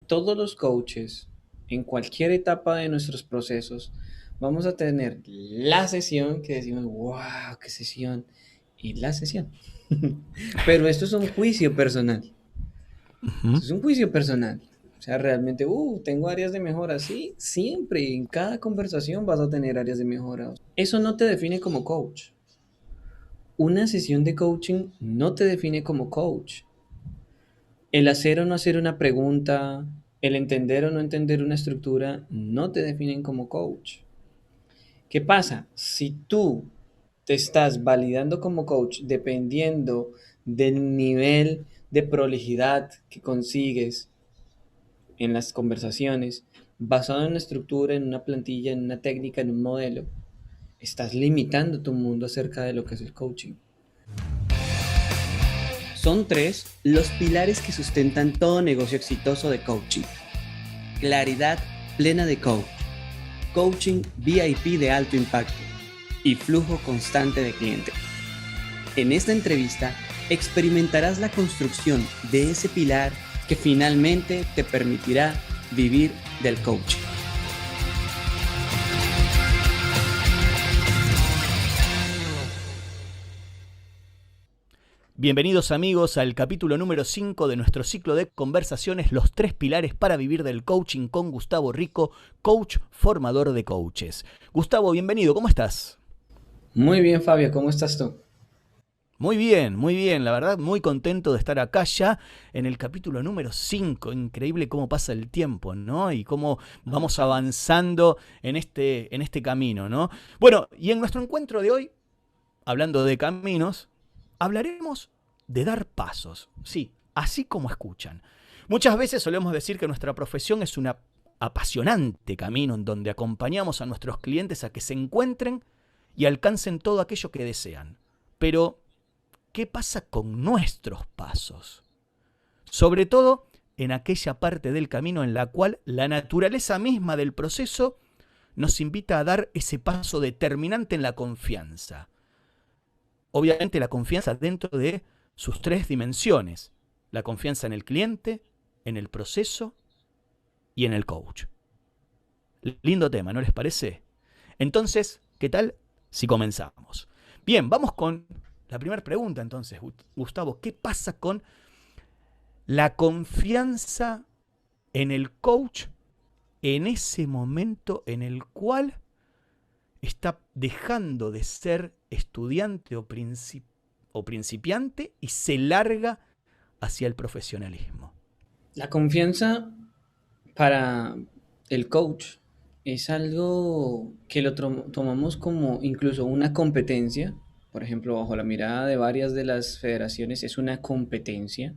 todos los coaches, en cualquier etapa de nuestros procesos, vamos a tener la sesión que decimos, wow, qué sesión, y la sesión. Pero esto es un juicio personal. Ujú. Esto es un juicio personal. O sea, realmente, tengo áreas de mejora. Sí, siempre, en cada conversación vas a tener áreas de mejora. Eso no te define como coach. Una sesión de coaching no te define como coach. El hacer o no hacer una pregunta, el entender o no entender una estructura, no te definen como coach. ¿Qué pasa? Si tú te estás validando como coach dependiendo del nivel de prolijidad que consigues en las conversaciones, basado en una estructura, en una plantilla, en una técnica, en un modelo, estás limitando tu mundo acerca de lo que es el coaching. Son tres los pilares que sustentan todo negocio exitoso de coaching. Claridad plena de coach, coaching VIP de alto impacto y flujo constante de clientes. En esta entrevista experimentarás la construcción de ese pilar que finalmente te permitirá vivir del coaching. Bienvenidos amigos al capítulo número 5 de nuestro ciclo de conversaciones, los tres pilares para vivir del coaching con Gustavo Rico, coach formador de coaches. Gustavo, bienvenido, ¿cómo estás? Muy bien, Fabio, ¿cómo estás tú? Muy bien, la verdad muy contento de estar acá ya en el capítulo número 5. Increíble cómo pasa el tiempo, ¿no? Y cómo vamos avanzando en este camino, ¿no? Bueno, y en nuestro encuentro de hoy, hablando de caminos, hablaremos de dar pasos. Sí, así como escuchan. Muchas veces solemos decir que nuestra profesión es un apasionante camino en donde acompañamos a nuestros clientes a que se encuentren y alcancen todo aquello que desean. Pero, ¿qué pasa con nuestros pasos? Sobre todo en aquella parte del camino en la cual la naturaleza misma del proceso nos invita a dar ese paso determinante en la confianza. Obviamente la confianza dentro de sus tres dimensiones. La confianza en el cliente, en el proceso y en el coach. Lindo tema, ¿no les parece? Entonces, ¿qué tal si comenzamos? Bien, vamos con la primera pregunta entonces, Gustavo. ¿Qué pasa con la confianza en el coach en ese momento en el cual está dejando de ser estudiante o principiante y se larga hacia el profesionalismo? La confianza para el coach es algo que lo tomamos como incluso una competencia. Por ejemplo, bajo la mirada de varias de las federaciones es una competencia.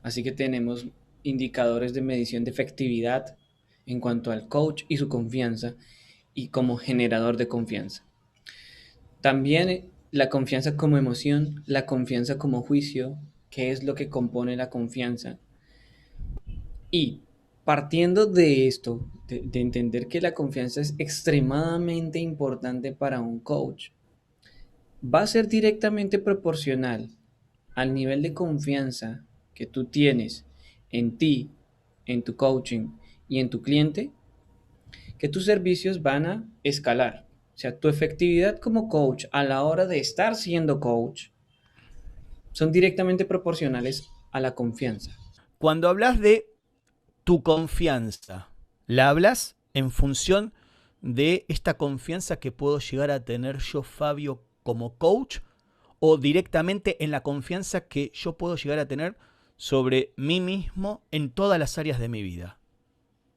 Así que tenemos indicadores de medición de efectividad en cuanto al coach y su confianza y como generador de confianza. También la confianza como emoción, la confianza como juicio, que es lo que compone la confianza. Y partiendo de esto, de entender que la confianza es extremadamente importante para un coach, va a ser directamente proporcional al nivel de confianza que tú tienes en ti, en tu coaching y en tu cliente, que tus servicios van a escalar. O sea, tu efectividad como coach a la hora de estar siendo coach son directamente proporcionales a la confianza. Cuando hablas de tu confianza, ¿la hablas en función de esta confianza que puedo llegar a tener yo, Fabio, como coach? ¿O directamente en la confianza que yo puedo llegar a tener sobre mí mismo en todas las áreas de mi vida,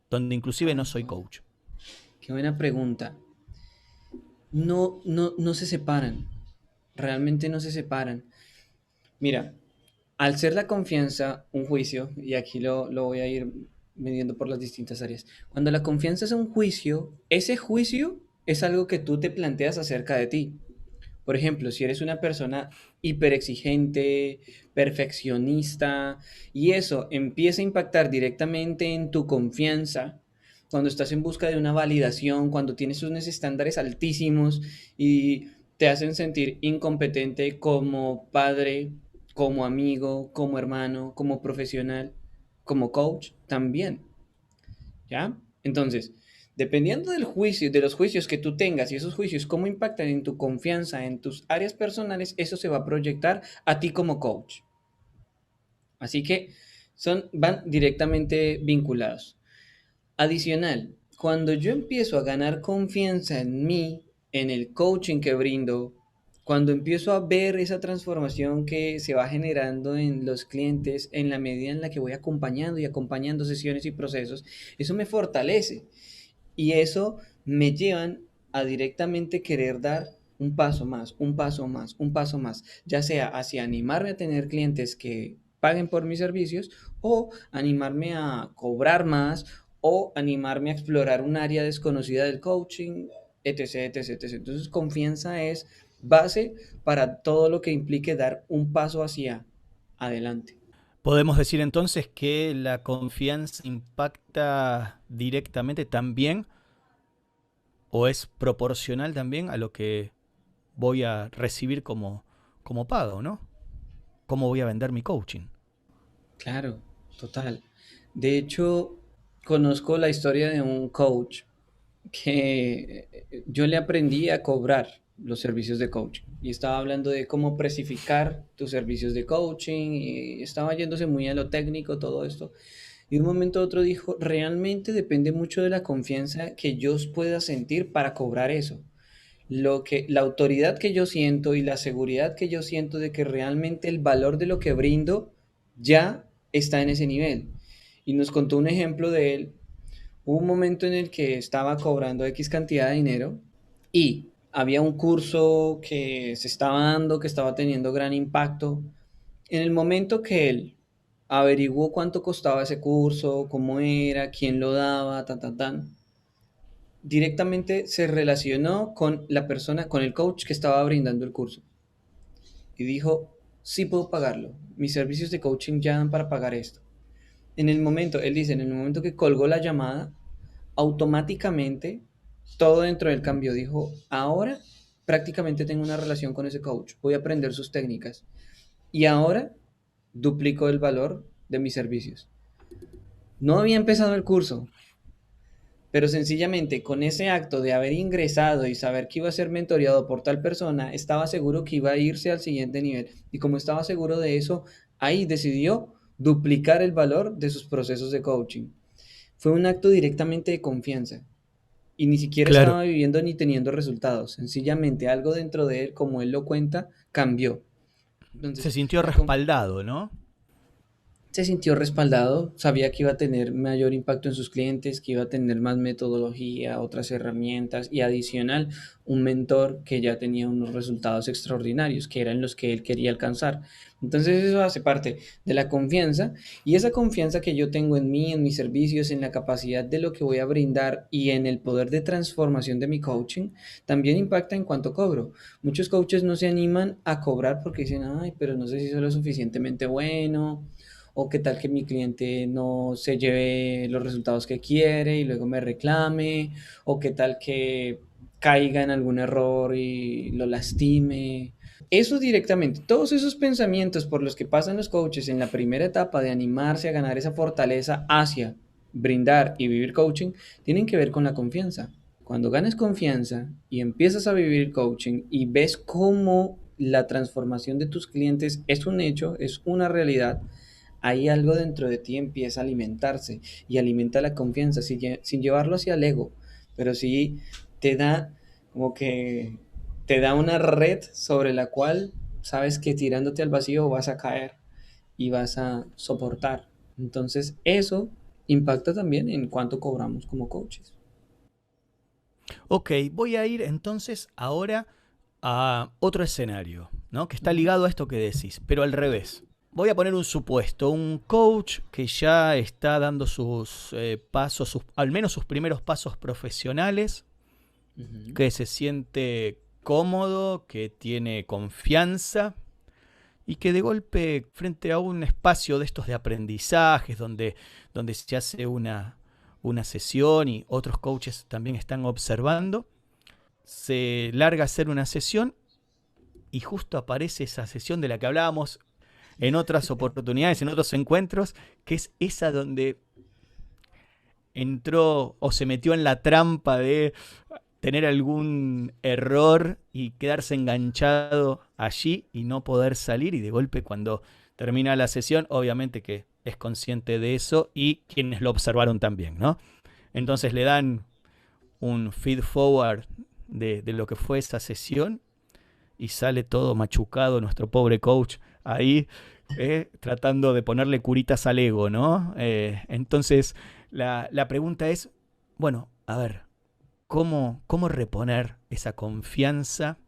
donde inclusive no soy coach? Qué buena pregunta. No se separan, realmente no se separan. Mira, al ser la confianza un juicio, y aquí lo voy a ir midiendo por las distintas áreas, cuando la confianza es un juicio, ese juicio es algo que tú te planteas acerca de ti. Por ejemplo, si eres una persona hiperexigente, perfeccionista, y eso empieza a impactar directamente en tu confianza, cuando estás en busca de una validación, cuando tienes unos estándares altísimos y te hacen sentir incompetente como padre, como amigo, como hermano, como profesional, como coach, también. ¿ya? Entonces, dependiendo del juicio, de los juicios que tú tengas y esos juicios cómo impactan en tu confianza, en tus áreas personales, eso se va a proyectar a ti como coach. Así que van directamente vinculados. Adicional, cuando yo empiezo a ganar confianza en mí, en el coaching que brindo, cuando empiezo a ver esa transformación que se va generando en los clientes en la medida en la que voy acompañando y acompañando sesiones y procesos, eso me fortalece y eso me llevan a directamente querer dar un paso más, un paso más, un paso más, ya sea hacia animarme a tener clientes que paguen por mis servicios o animarme a cobrar más o animarme a explorar un área desconocida del coaching, etc, etc, etc. Entonces, confianza es base para todo lo que implique dar un paso hacia adelante. Podemos decir entonces que la confianza impacta directamente también o es proporcional también a lo que voy a recibir como pago, ¿no? ¿Cómo voy a vender mi coaching? Claro, total. De hecho, conozco la historia de un coach que yo le aprendí a cobrar los servicios de coaching y estaba hablando de cómo precificar tus servicios de coaching y estaba yéndose muy a lo técnico todo esto. Y de un momento a otro dijo, realmente depende mucho de la confianza que yo pueda sentir para cobrar eso. La autoridad que yo siento y la seguridad que yo siento de que realmente el valor de lo que brindo ya está en ese nivel. Y nos contó un ejemplo de él. Hubo un momento en el que estaba cobrando X cantidad de dinero y había un curso que se estaba dando, que estaba teniendo gran impacto. En el momento que él averiguó cuánto costaba ese curso, cómo era, quién lo daba, tan, tan, tan, directamente se relacionó con la persona, con el coach que estaba brindando el curso y dijo, sí puedo pagarlo, mis servicios de coaching ya dan para pagar esto. En el momento, él dice, en el momento que colgó la llamada, automáticamente todo dentro del cambio dijo, ahora prácticamente tengo una relación con ese coach, voy a aprender sus técnicas y ahora duplico el valor de mis servicios. No había empezado el curso, pero sencillamente con ese acto de haber ingresado y saber que iba a ser mentoreado por tal persona, estaba seguro que iba a irse al siguiente nivel. Y como estaba seguro de eso, ahí decidió duplicar el valor de sus procesos de coaching. Fue un acto directamente de confianza y ni siquiera Claro. estaba viviendo ni teniendo resultados. Sencillamente algo dentro de él, como él lo cuenta, cambió. Se Entonces, sintió respaldado, ¿no? se sintió respaldado, sabía que iba a tener mayor impacto en sus clientes, que iba a tener más metodología, otras herramientas y adicional un mentor que ya tenía unos resultados extraordinarios, que eran los que él quería alcanzar. Entonces eso hace parte de la confianza y esa confianza que yo tengo en mí, en mis servicios, en la capacidad de lo que voy a brindar y en el poder de transformación de mi coaching, también impacta en cuánto cobro. Muchos coaches no se animan a cobrar porque dicen, ay, pero no sé si soy lo suficientemente bueno o qué tal que mi cliente no se lleve los resultados que quiere y luego me reclame, o qué tal que caiga en algún error y lo lastime. Eso directamente, todos esos pensamientos por los que pasan los coaches en la primera etapa de animarse a ganar esa fortaleza hacia brindar y vivir coaching, tienen que ver con la confianza. Cuando ganas confianza y empiezas a vivir coaching y ves cómo la transformación de tus clientes es un hecho, es una realidad, ahí algo dentro de ti empieza a alimentarse y alimenta la confianza sin llevarlo hacia el ego, pero sí te da como que te da una red sobre la cual sabes que tirándote al vacío vas a caer y vas a soportar. Entonces eso impacta también en cuánto cobramos como coaches. Ok, voy a ir entonces ahora a otro escenario, ¿no? Que está ligado a esto que decís, pero al revés. Voy a poner un supuesto, un coach que ya está dando sus pasos, al menos sus primeros pasos profesionales, Ujú. que se siente cómodo, que tiene confianza y que de golpe frente a un espacio de estos de aprendizajes donde se hace una sesión y otros coaches también están observando, se larga a hacer una sesión y justo aparece esa sesión de la que hablábamos en otras oportunidades, en otros encuentros, que es esa donde entró o se metió en la trampa de tener algún error y quedarse enganchado allí y no poder salir, y de golpe cuando termina la sesión, obviamente que es consciente de eso y quienes lo observaron también, ¿no? Entonces le dan un feed forward de lo que fue esa sesión y sale todo machucado nuestro pobre coach ahí, tratando de ponerle curitas al ego, ¿no? Entonces la pregunta es, bueno, a ver, ¿cómo reponer esa confianza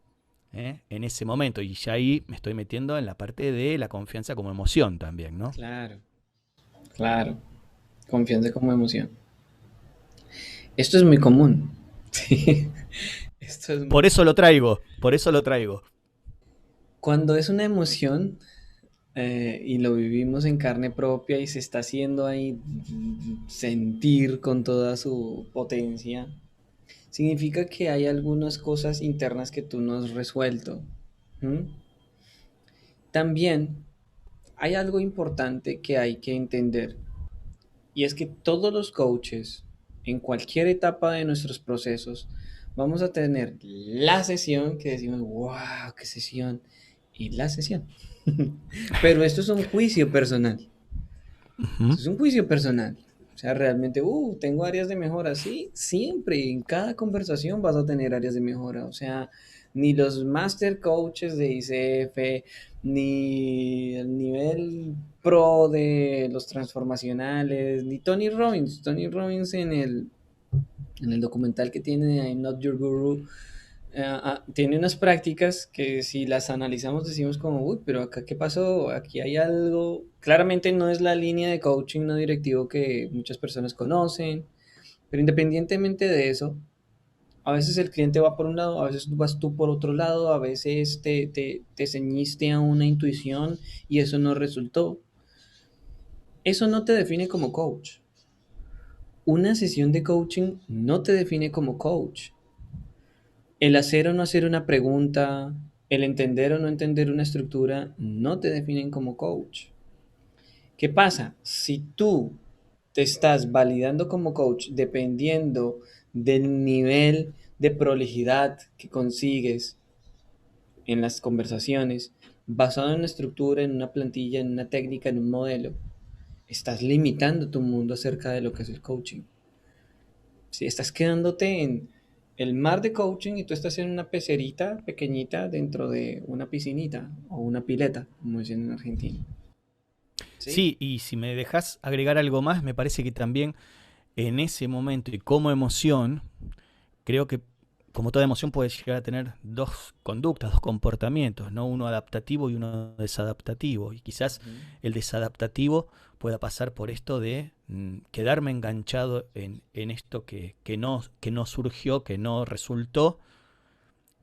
en ese momento? Y ya ahí me estoy metiendo en la parte de la confianza como emoción también, ¿no? Claro, claro. Confianza como emoción. Esto es muy común. Sí. Esto es muy... Por eso lo traigo, por eso lo traigo. Cuando es una emoción y lo vivimos en carne propia y se está haciendo ahí sentir con toda su potencia, significa que hay algunas cosas internas que tú no has resuelto. ¿Mm? También hay algo importante que hay que entender y es que todos los coaches en cualquier etapa de nuestros procesos vamos a tener la sesión que decimos, wow, qué sesión, y la sesión. Pero esto es un juicio personal. Ujú. Esto es un juicio personal. O sea, realmente, tengo áreas de mejora. Sí, siempre, en cada conversación vas a tener áreas de mejora. O sea, ni los master coaches de ICF, ni el nivel pro de los transformacionales, ni Tony Robbins. Tony Robbins en el documental que tiene I'm Not Your Guru, tiene unas prácticas que si las analizamos decimos como, uy, pero acá qué pasó, aquí hay algo, claramente no es la línea de coaching no directivo que muchas personas conocen, pero independientemente de eso, a veces el cliente va por un lado, a veces vas tú por otro lado, a veces te ceñiste a una intuición y eso no resultó. Eso no te define como coach. Una sesión de coaching no te define como coach. El hacer o no hacer una pregunta, el entender o no entender una estructura, no te definen como coach. ¿Qué pasa? Si tú te estás validando como coach dependiendo del nivel de prolijidad que consigues en las conversaciones, basado en una estructura, en una plantilla, en una técnica, en un modelo, estás limitando tu mundo acerca de lo que es el coaching. Si estás quedándote en el mar de coaching y tú estás en una pecerita pequeñita dentro de una piscinita o una pileta, como dicen en Argentina. ¿Sí? Sí, y si me dejas agregar algo más, me parece que también en ese momento y como emoción, creo que como toda emoción puede llegar a tener dos conductas, dos comportamientos, ¿no? Uno adaptativo y uno desadaptativo. Y quizás Ujú. el desadaptativo pueda pasar por esto de quedarme enganchado en esto que no surgió, que no resultó,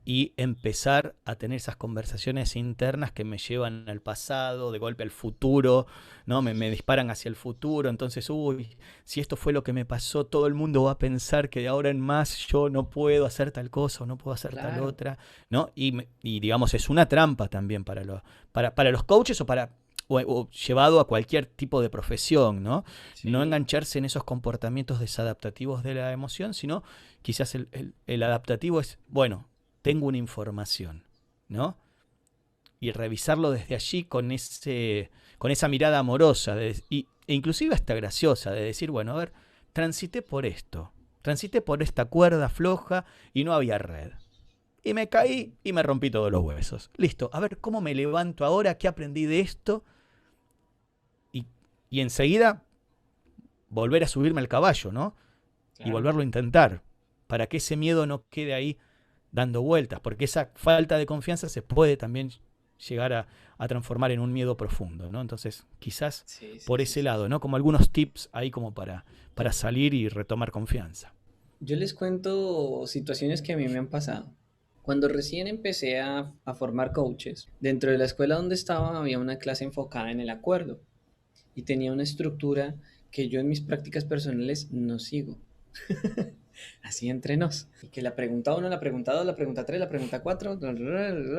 y empezar a tener esas conversaciones internas que me llevan al pasado, de golpe al futuro, ¿no? Me disparan hacia el futuro, entonces, uy, si esto fue lo que me pasó, todo el mundo va a pensar que de ahora en más yo no puedo hacer tal cosa o no puedo hacer tal Claro, otra, ¿no? Y digamos, es una trampa también para los coaches o llevado a cualquier tipo de profesión, ¿no? No sí, engancharse en esos comportamientos desadaptativos de la emoción, sino quizás el adaptativo es, bueno, tengo una información, ¿no? Y revisarlo desde allí con esa mirada amorosa e inclusive hasta graciosa, de decir, bueno, a ver, transité por esta cuerda floja y no había red. Y me caí y me rompí todos los huesos. Listo, a ver, ¿cómo me levanto ahora? ¿Qué aprendí de esto? Y, y enseguida volver a subirme al caballo, ¿no? Y claro. volverlo a intentar, para que ese miedo no quede ahí dando vueltas, porque esa falta de confianza se puede también llegar a transformar en un miedo profundo, ¿no? Entonces, quizás Sí, sí, por sí, ese sí. lado, ¿no? Como algunos tips ahí como para salir y retomar confianza. Yo les cuento situaciones que a mí me han pasado. Cuando recién empecé a formar coaches, dentro de la escuela donde estaba había una clase enfocada en el acuerdo y tenía una estructura que yo en mis prácticas personales no sigo. Así entre nos. Y que la pregunta uno, la pregunta 2, la pregunta 3, la pregunta 4,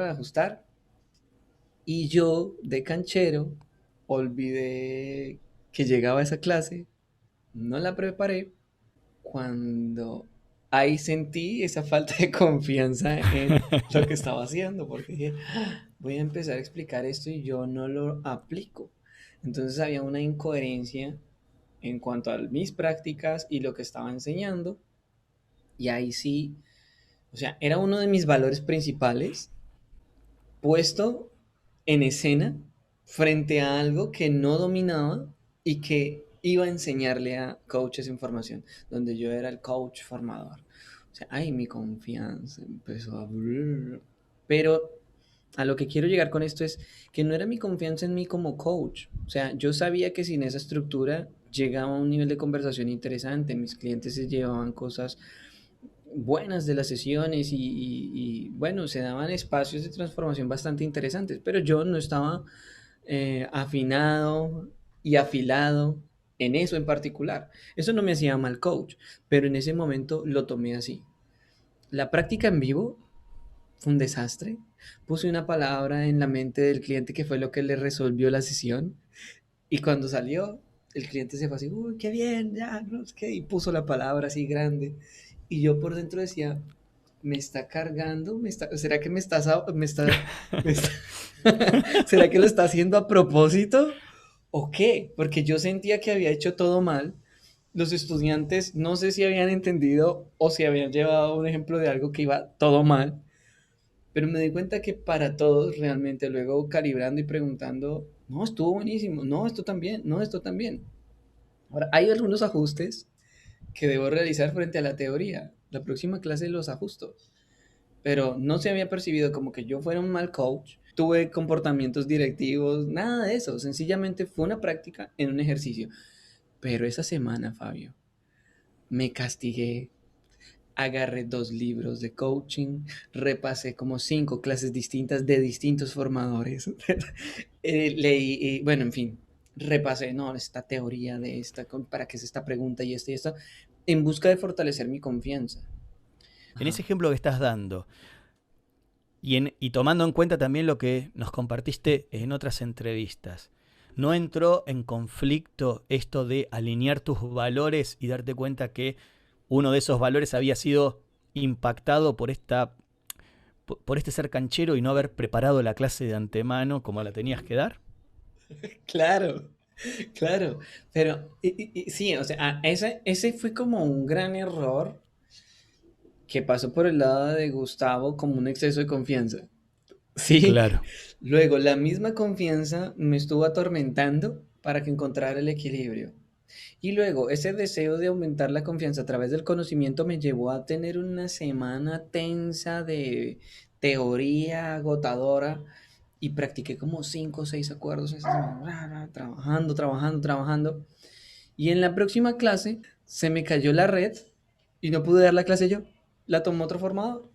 ajustar. Y yo, de canchero, olvidé que llegaba esa clase, no la preparé cuando ahí sentí esa falta de confianza en lo que estaba haciendo, porque dije, "Ah, voy a empezar a explicar esto y yo no lo aplico". Entonces había una incoherencia en cuanto a mis prácticas y lo que estaba enseñando, y ahí sí, o sea, era uno de mis valores principales puesto en escena frente a algo que no dominaba y que iba a enseñarle a coaches información, donde yo era el coach formador. O sea, ay, mi confianza empezó a... Pero a lo que quiero llegar con esto es que no era mi confianza en mí como coach. O sea, yo sabía que sin esa estructura llegaba a un nivel de conversación interesante. Mis clientes se llevaban cosas buenas de las sesiones bueno, se daban espacios de transformación bastante interesantes, pero yo no estaba afinado y afilado en eso en particular. Eso no me hacía mal coach, pero en ese momento lo tomé así. La práctica en vivo fue un desastre. Puse una palabra en la mente del cliente que fue lo que le resolvió la sesión. Y cuando salió, el cliente se fue así, uy, qué bien, ya, no sé qué, y puso la palabra así grande. Y yo por dentro decía, me está cargando, ¿será que me está- ¿será que lo está haciendo a propósito? ¿O qué? Porque yo sentía que había hecho todo mal. Los estudiantes no sé si habían entendido o si habían llevado un ejemplo de algo que iba todo mal, pero me di cuenta que para todos realmente luego calibrando y preguntando, no, estuvo buenísimo, no, esto también, no, esto también. Ahora, hay algunos ajustes que debo realizar frente a la teoría. La próxima clase los ajusto, pero no se había percibido como que yo fuera un mal coach. Tuve comportamientos directivos, nada de eso. Sencillamente fue una práctica en un ejercicio. Pero esa semana, Fabio, me castigué, agarré 2 libros de coaching, repasé como 5 clases distintas de distintos formadores, leí, bueno, en fin, repasé, no, esta teoría de esta, para qué es esta pregunta y esta, en busca de fortalecer mi confianza. En ese Ajá. ejemplo que estás dando, y tomando en cuenta también lo que nos compartiste en otras entrevistas, ¿no entró en conflicto esto de alinear tus valores y darte cuenta que uno de esos valores había sido impactado por este ser canchero y no haber preparado la clase de antemano como la tenías que dar? Claro, claro, pero sí, o sea, ese fue como un gran error que pasó por el lado de Gustavo como un exceso de confianza. Sí, Claro. luego la misma confianza me estuvo atormentando para que encontrara el equilibrio. Y luego ese deseo de aumentar la confianza a través del conocimiento me llevó a tener una semana tensa de teoría agotadora y practiqué como 5 o 6 acuerdos esa semana, trabajando, trabajando, trabajando. Y en la próxima clase se me cayó la red y no pude dar la clase yo. La tomó otro formador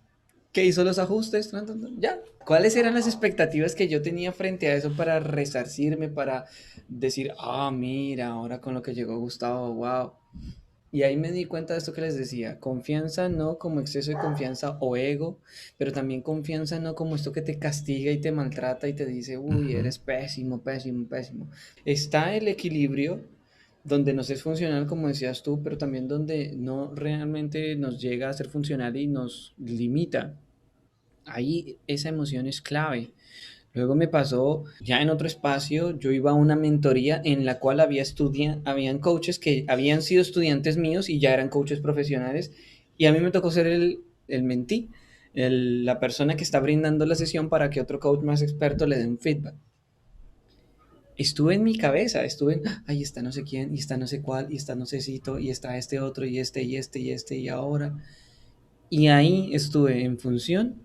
que hizo los ajustes, ya. ¿Cuáles eran las expectativas que yo tenía frente a eso para resarcirme, para decir, ah, mira, ahora con lo que llegó Gustavo, wow? Y ahí me di cuenta de esto que les decía, confianza no como exceso de confianza o ego, pero también confianza no como esto que te castiga y te maltrata y te dice, uy, Ujú. eres pésimo, pésimo, pésimo. Está el equilibrio donde nos es funcional, como decías tú, pero también donde no realmente nos llega a ser funcional y nos limita. Ahí esa emoción es clave. Luego me pasó ya en otro espacio, yo iba a una mentoría en la cual habían coaches que habían sido estudiantes míos y ya eran coaches profesionales y a mí me tocó ser el mentí, la persona que está brindando la sesión para que otro coach más experto le dé un feedback. Estuve en mi cabeza, estuve en, ahí está no sé quién, y está no sé cuál, y está no sé cito, y está este otro, y este, y este, y este, y ahora. Y ahí estuve en función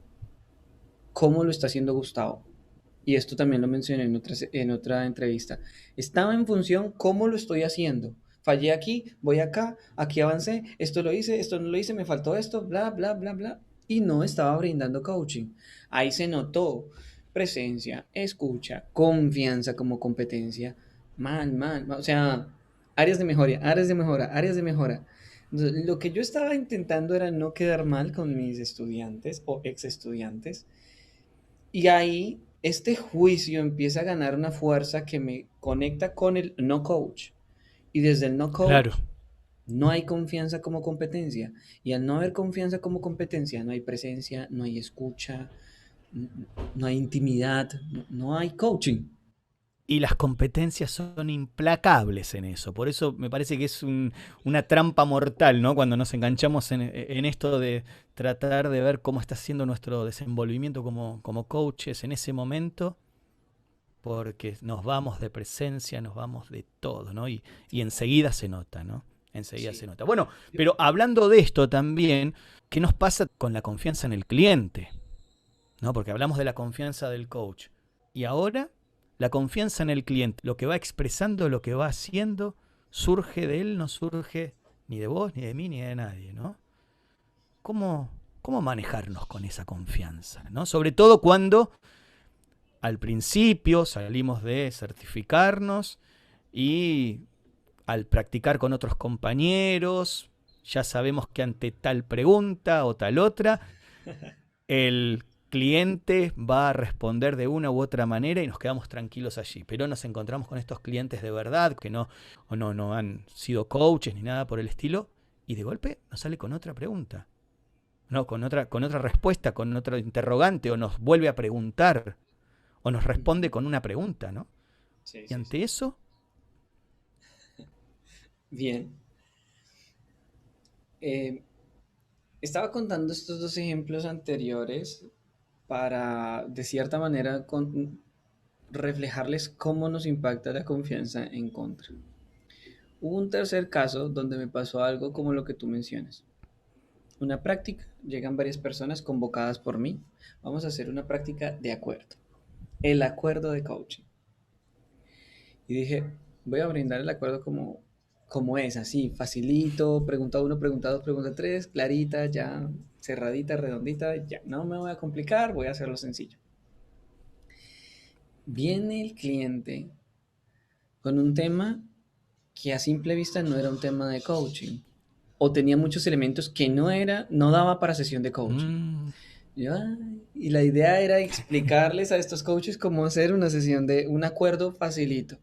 cómo lo está haciendo Gustavo. Y esto también lo mencioné en otra entrevista. Estaba en función cómo lo estoy haciendo. Fallé aquí, voy acá, aquí avancé, esto lo hice, esto no lo hice, me faltó esto, bla, bla, bla, bla. Y no estaba brindando coaching. Ahí se notó presencia, escucha, confianza como competencia. Man, man, o sea, áreas de mejora, áreas de mejora, áreas de mejora. Entonces, lo que yo estaba intentando era no quedar mal con mis estudiantes o ex estudiantes y ahí este juicio empieza a ganar una fuerza que me conecta con el no coach. Y desde el no coach, Claro. No hay confianza como competencia. Y al no haber confianza como competencia, no hay presencia, no hay escucha, no hay intimidad, no hay coaching. Y las competencias son implacables en eso. Por eso me parece que es una trampa mortal, ¿no? Cuando nos enganchamos en esto de tratar de ver cómo está siendo nuestro desenvolvimiento como coaches en ese momento, porque nos vamos de presencia, nos vamos de todo, ¿no? Y enseguida se nota, ¿no? Enseguida se Sí. nota. Bueno, pero hablando de esto también, ¿qué nos pasa con la confianza en el cliente? ¿No? Porque hablamos de la confianza del coach. Y ahora, la confianza en el cliente, lo que va expresando, lo que va haciendo, surge de él, no surge ni de vos, ni de mí, ni de nadie, ¿no? ¿Cómo, cómo manejarnos con esa confianza? ¿No? Sobre todo cuando al principio salimos de certificarnos y al practicar con otros compañeros, ya sabemos que ante tal pregunta o tal otra, el cliente va a responder de una u otra manera y nos quedamos tranquilos allí. Pero nos encontramos con estos clientes de verdad que no han sido coaches ni nada por el estilo y de golpe nos sale con otra pregunta, no, con otra respuesta, con otro interrogante o nos vuelve a preguntar o nos responde con una pregunta, ¿no? Sí, Y sí, ante sí. eso, Bien. Eh, Estaba contando estos dos ejemplos anteriores para, de cierta manera, reflejarles cómo nos impacta la confianza en contra. Hubo un tercer caso donde me pasó algo como lo que tú mencionas. Una práctica, llegan varias personas convocadas por mí. Vamos a hacer una práctica de acuerdo. El acuerdo de coaching. Y dije, voy a brindar el acuerdo como es, así, facilito, pregunta uno, pregunta dos, pregunta tres, clarita, ya, cerradita, redondita, ya, no me voy a complicar, voy a hacerlo sencillo. Viene el cliente con un tema que a simple vista no era un tema de coaching, o tenía muchos elementos que no daba para sesión de coaching. mmm, Y la idea era explicarles a estos coaches cómo hacer una sesión de un acuerdo facilito.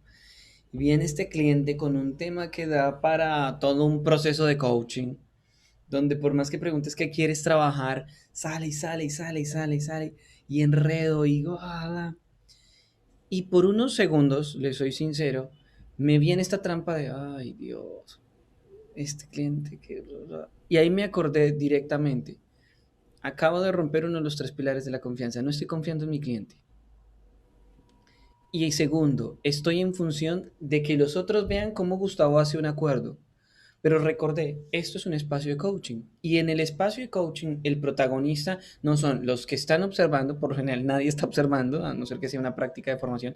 Viene este cliente con un tema que da para todo un proceso de coaching, donde por más que preguntes qué quieres trabajar, sale y sale y sale y sale y sale y enredo y guada. Y por unos segundos, le soy sincero, me viene esta trampa de, ay Dios, este cliente que... Y ahí me acordé directamente, acabo de romper uno de los tres pilares de la confianza, no estoy confiando en mi cliente. Y segundo, estoy en función de que los otros vean cómo Gustavo hace un acuerdo. Pero recordé, esto es un espacio de coaching. Y en el espacio de coaching, el protagonista no son los que están observando, por lo general nadie está observando, a no ser que sea una práctica de formación,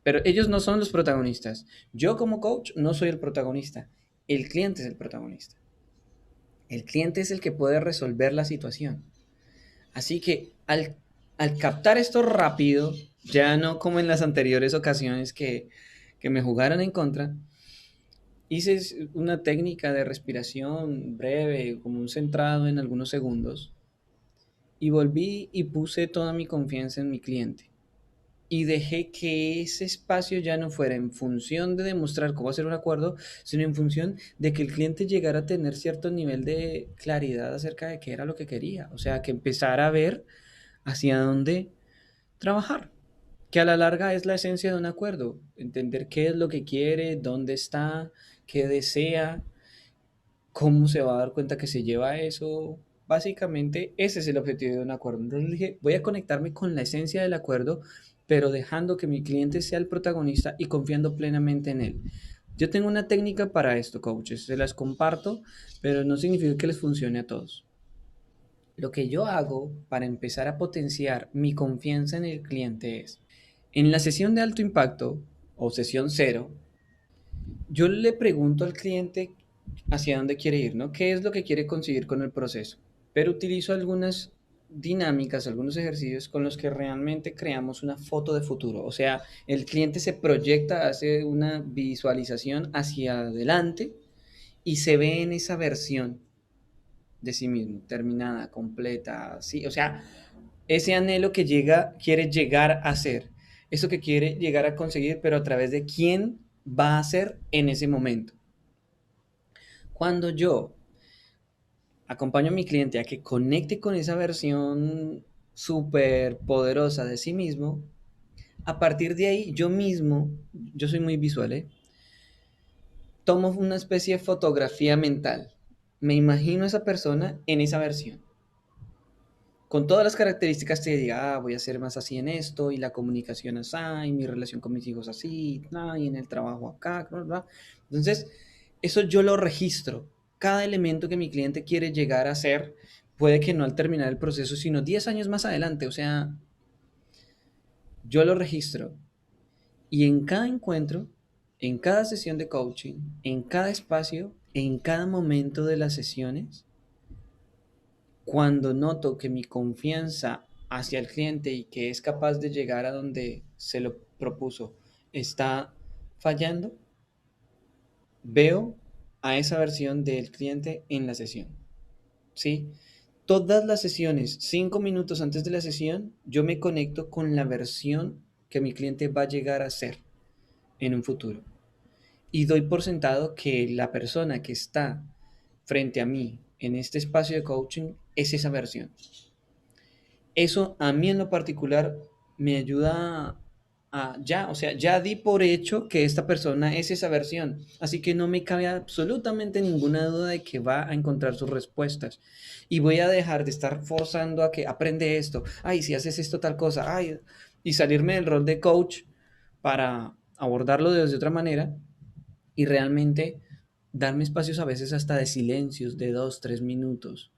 pero ellos no son los protagonistas. Yo como coach no soy el protagonista, el cliente es el protagonista. El cliente es el que puede resolver la situación. Así que al captar esto rápido, ya no como en las anteriores ocasiones que me jugaron en contra, hice una técnica de respiración breve, como un centrado en algunos segundos, y volví y puse toda mi confianza en mi cliente. Y dejé que ese espacio ya no fuera en función de demostrar cómo hacer un acuerdo, sino en función de que el cliente llegara a tener cierto nivel de claridad acerca de qué era lo que quería. O sea, que empezara a ver hacia dónde trabajar, que a la larga es la esencia de un acuerdo, entender qué es lo que quiere, dónde está, qué desea, cómo se va a dar cuenta que se lleva eso. Básicamente ese es el objetivo de un acuerdo. Entonces dije, voy a conectarme con la esencia del acuerdo, pero dejando que mi cliente sea el protagonista y confiando plenamente en él. Yo tengo una técnica para esto, coaches, se las comparto, pero no significa que les funcione a todos. Lo que yo hago para empezar a potenciar mi confianza en el cliente es, en la sesión de alto impacto o sesión cero, yo le pregunto al cliente hacia dónde quiere ir, ¿no? ¿Qué es lo que quiere conseguir con el proceso? Pero utilizo algunas dinámicas, algunos ejercicios con los que realmente creamos una foto de futuro. O sea, el cliente se proyecta, hace una visualización hacia adelante y se ve en esa versión de sí mismo, terminada, completa, sí, o sea, ese anhelo que quiere llegar a ser, eso que quiere llegar a conseguir, pero a través de quién va a ser en ese momento. Cuando yo acompaño a mi cliente a que conecte con esa versión súper poderosa de sí mismo, a partir de ahí yo mismo, yo soy muy visual, ¿eh? Tomo una especie de fotografía mental. Me imagino a esa persona en esa versión. Con todas las características que diga, voy a ser más así en esto, y la comunicación así, y mi relación con mis hijos así, y en el trabajo acá, bla, bla. Entonces, eso yo lo registro. Cada elemento que mi cliente quiere llegar a ser, puede que no al terminar el proceso, sino 10 años más adelante. O sea, yo lo registro. Y en cada encuentro, en cada sesión de coaching, en cada espacio, en cada momento de las sesiones, cuando noto que mi confianza hacia el cliente y que es capaz de llegar a donde se lo propuso está fallando, veo a esa versión del cliente en la sesión. ¿Sí? Todas las sesiones, 5 minutos antes de la sesión, yo me conecto con la versión que mi cliente va a llegar a ser en un futuro. Y doy por sentado que la persona que está frente a mí en este espacio de coaching es esa versión. Eso a mí en lo particular me ayuda ya, o sea, ya di por hecho que esta persona es esa versión, así que no me cabe absolutamente ninguna duda de que va a encontrar sus respuestas y voy a dejar de estar forzando a que aprende esto, ay, si haces esto tal cosa, ay, y salirme del rol de coach para abordarlo desde otra manera y realmente darme espacios a veces hasta de silencios de 2, 3 minutos,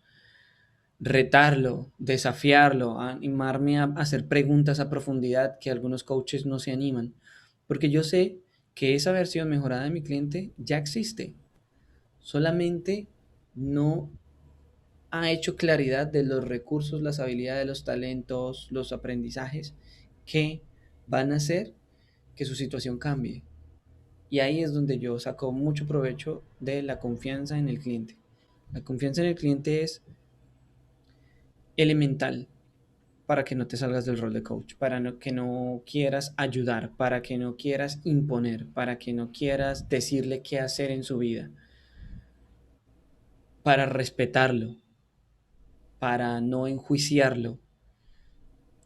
retarlo, desafiarlo, animarme a hacer preguntas a profundidad que algunos coaches no se animan, porque yo sé que esa versión mejorada de mi cliente ya existe, solamente no ha hecho claridad de los recursos, las habilidades, los talentos, los aprendizajes que van a hacer que su situación cambie. Y ahí es donde yo saco mucho provecho de la confianza en el cliente. La confianza en el cliente es elemental para que no te salgas del rol de coach, que no quieras ayudar, para que no quieras imponer, para que no quieras decirle qué hacer en su vida, para respetarlo, para no enjuiciarlo.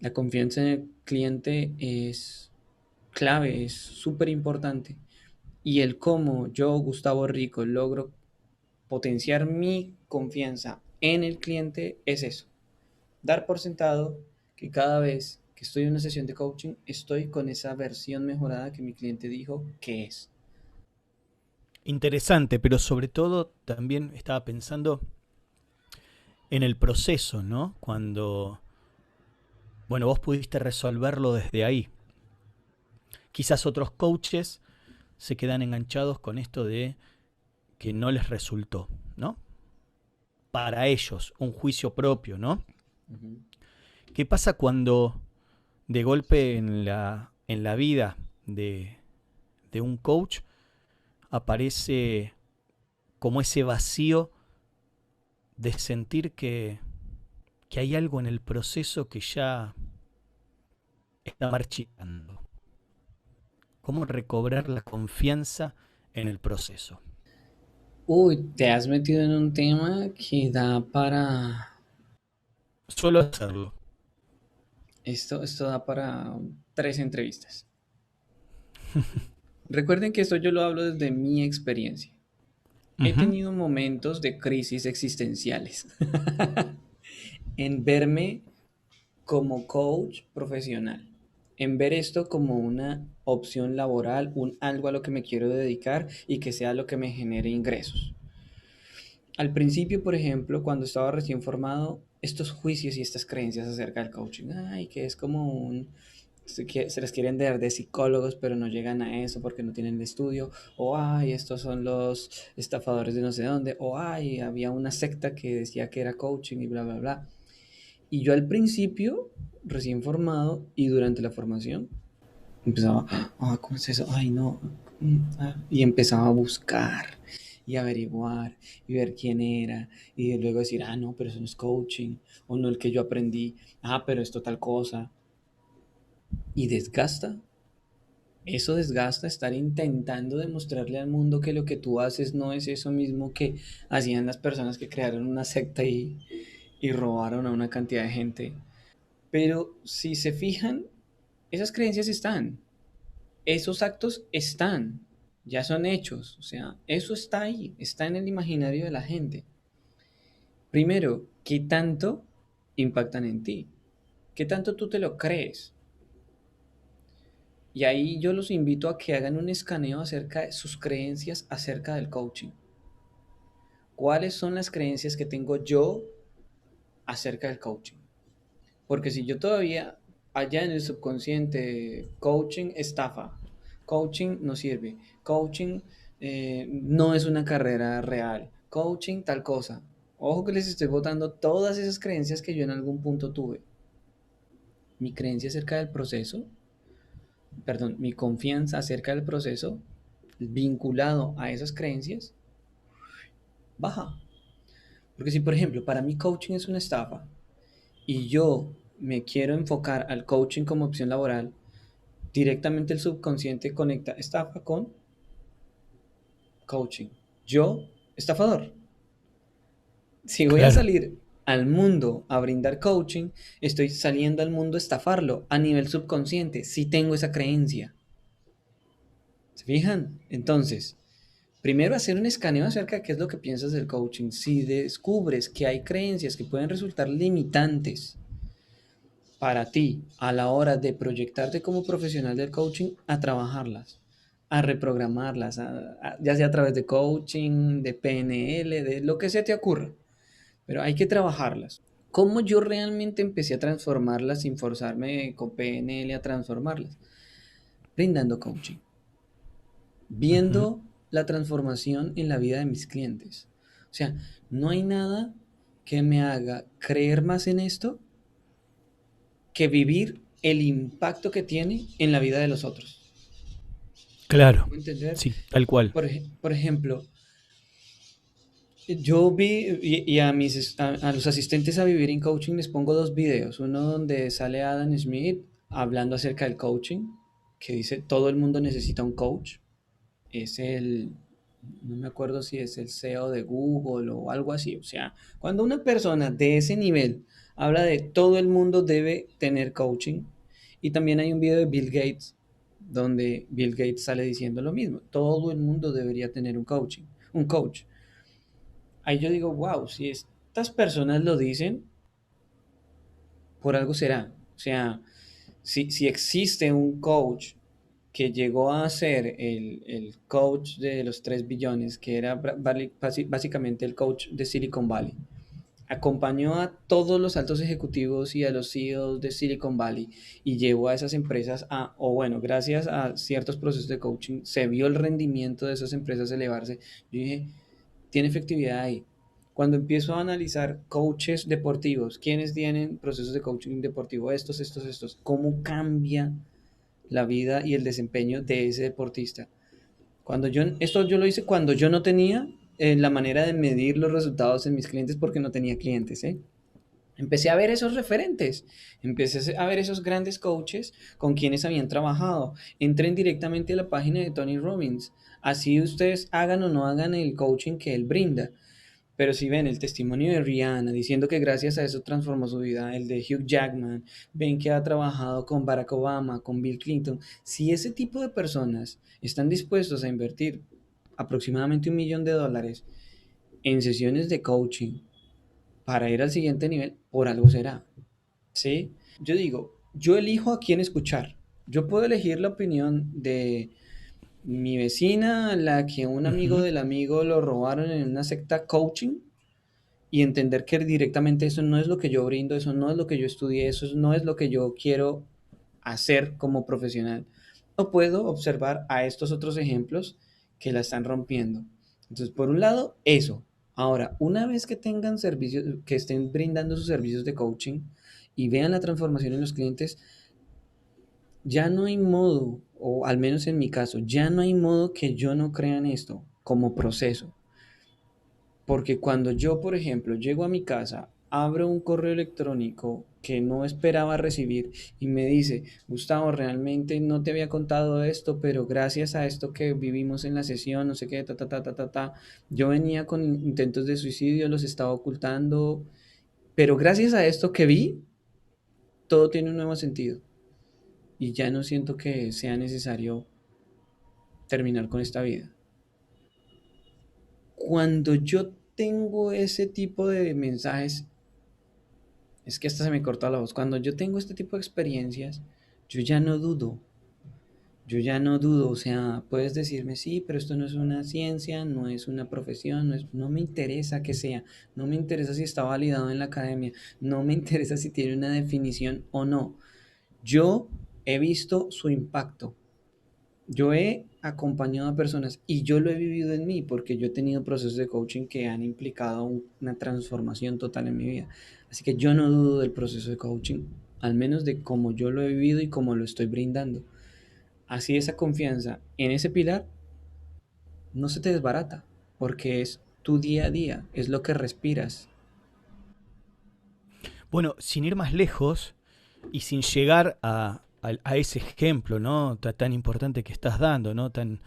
La confianza en el cliente es clave, es súper importante. Y el cómo yo, Gustavo Rico, logro potenciar mi confianza en el cliente es eso. Dar por sentado que cada vez que estoy en una sesión de coaching estoy con esa versión mejorada que mi cliente dijo que es. Interesante, pero sobre todo también estaba pensando en el proceso, ¿no? Cuando, bueno, vos pudiste resolverlo desde ahí. Quizás otros coaches se quedan enganchados con esto de que no les resultó, ¿no? Para ellos, un juicio propio, ¿no? Ujú. ¿Qué pasa cuando de golpe en la vida de un coach aparece como ese vacío de sentir que hay algo en el proceso que ya está marchitando? ¿Cómo recobrar la confianza en el proceso? Uy, te has metido en un tema que da para... Suelo hacerlo. Esto da para 3 entrevistas. Recuerden que esto yo lo hablo desde mi experiencia. He Ujú. tenido momentos de crisis existenciales en verme como coach profesional, en ver esto como una opción laboral, un algo a lo que me quiero dedicar y que sea lo que me genere ingresos. Al principio, por ejemplo, cuando estaba recién formado, estos juicios y estas creencias acerca del coaching, ay, que es como se les quieren dar de psicólogos, pero no llegan a eso porque no tienen el estudio, o ay, estos son los estafadores de no sé dónde, o ay, había una secta que decía que era coaching y bla, bla, bla. Y yo al principio, recién formado y durante la formación, empezaba, ¿cómo es eso? Ay, no. Y empezaba a buscar y averiguar y ver quién era y luego decir, no, pero eso no es coaching o no el que yo aprendí, pero esto tal cosa y desgasta Eso desgasta estar intentando demostrarle al mundo que lo que tú haces no es eso mismo que hacían las personas que crearon una secta y robaron a una cantidad de gente. Pero si se fijan, esas creencias están, esos actos están, ya son hechos, o sea, eso está ahí, está en el imaginario de la gente. Primero, ¿qué tanto impactan en ti? ¿Qué tanto tú te lo crees? Y ahí yo los invito a que hagan un escaneo acerca de sus creencias acerca del coaching. ¿Cuáles son las creencias que tengo yo acerca del coaching? Porque si yo todavía allá en el subconsciente, coaching estafa, coaching no sirve, coaching no es una carrera real, coaching tal cosa. Ojo que les estoy botando todas esas creencias que yo en algún punto tuve. Mi creencia acerca del proceso, perdón, mi confianza acerca del proceso vinculado a esas creencias baja. Porque si, por ejemplo, para mí coaching es una estafa y yo me quiero enfocar al coaching como opción laboral, directamente el subconsciente conecta estafa con coaching. Yo, estafador. Si voy a Claro. salir al mundo a brindar coaching, estoy saliendo al mundo a estafarlo a nivel subconsciente, si tengo esa creencia. ¿Se fijan? Entonces, primero hacer un escaneo acerca de qué es lo que piensas del coaching. Si descubres que hay creencias que pueden resultar limitantes para ti a la hora de proyectarte como profesional del coaching, a trabajarlas, a reprogramarlas, ya sea a través de coaching, de PNL, de lo que se te ocurra, pero hay que trabajarlas. ¿Cómo yo realmente empecé a transformarlas sin forzarme con PNL a transformarlas? Brindando coaching, Ujú. viendo la transformación en la vida de mis clientes. O sea, no hay nada que me haga creer más en esto que vivir el impacto que tiene en la vida de los otros. Claro. ¿Me entender? Sí, tal cual. Por ejemplo, yo vi y a, a los asistentes a vivir en coaching les pongo dos videos. Uno donde sale Adam Smith hablando acerca del coaching, que dice todo el mundo necesita un coach. Es el, no me acuerdo si es el CEO de Google o algo así. O sea, cuando una persona de ese nivel habla de todo el mundo debe tener coaching, y también hay un video de Bill Gates donde Bill Gates sale diciendo lo mismo, todo el mundo debería tener un coaching, un coach. Ahí yo digo, wow, si estas personas lo dicen, por algo será. O sea, si existe un coach que llegó a ser el coach de los 3 billones, que era básicamente el coach de Silicon Valley. Acompañó a todos los altos ejecutivos y a los CEOs de Silicon Valley y llevó a esas empresas a, o bueno, gracias a ciertos procesos de coaching, se vio el rendimiento de esas empresas elevarse. Yo dije, tiene efectividad ahí. Cuando empiezo a analizar coaches deportivos, ¿quiénes tienen procesos de coaching deportivo? Estos, ¿cómo cambia la vida y el desempeño de ese deportista? Cuando yo, esto yo lo hice cuando yo no tenía la manera de medir los resultados en mis clientes porque no tenía clientes, ¿eh? Empecé a ver esos referentes, empecé a ver esos grandes coaches con quienes habían trabajado. Entren directamente a la página de Tony Robbins, así ustedes hagan o no hagan el coaching que él brinda. Pero si ven el testimonio de Rihanna diciendo que gracias a eso transformó su vida, el de Hugh Jackman, ven que ha trabajado con Barack Obama, con Bill Clinton, si ese tipo de personas están dispuestos a invertir aproximadamente $1 millón en sesiones de coaching para ir al siguiente nivel, por algo será, ¿sí? Yo digo, yo elijo a quién escuchar. Yo puedo elegir la opinión de mi vecina, la que un amigo Ujú. del amigo lo robaron en una secta coaching, y entender que directamente eso no es lo que yo brindo, eso no es lo que yo estudié, eso no es lo que yo quiero hacer como profesional. O puedo observar a estos otros ejemplos que la están rompiendo. Entonces, por un lado, eso. Ahora, una vez que tengan servicios, que estén brindando sus servicios de coaching y vean la transformación en los clientes, ya no hay modo, o al menos en mi caso, ya no hay modo que yo no crea en esto como proceso. Porque cuando yo, por ejemplo, llego a mi casa abro un correo electrónico que no esperaba recibir y me dice, Gustavo, realmente no te había contado esto, pero gracias a esto que vivimos en la sesión, no sé qué, yo venía con intentos de suicidio, los estaba ocultando, pero gracias a esto que vi, todo tiene un nuevo sentido y ya no siento que sea necesario terminar con esta vida. Cuando yo tengo ese tipo de mensajes, es que hasta se me corta la voz. Cuando yo tengo este tipo de experiencias, yo ya no dudo. Yo ya no dudo. O sea, puedes decirme, sí, pero esto no es una ciencia, no es una profesión, no me interesa que sea. No me interesa si está validado en la academia. No me interesa si tiene una definición o no. Yo he visto su impacto. Yo he acompañado a personas y yo lo he vivido en mí porque yo he tenido procesos de coaching que han implicado una transformación total en mi vida. Así que yo no dudo del proceso de coaching, al menos de cómo yo lo he vivido y cómo lo estoy brindando. Así esa confianza en ese pilar no se te desbarata porque es tu día a día, es lo que respiras. Bueno, sin ir más lejos y sin llegar a ese ejemplo, ¿no? Tan importante que estás dando, ¿no? Tan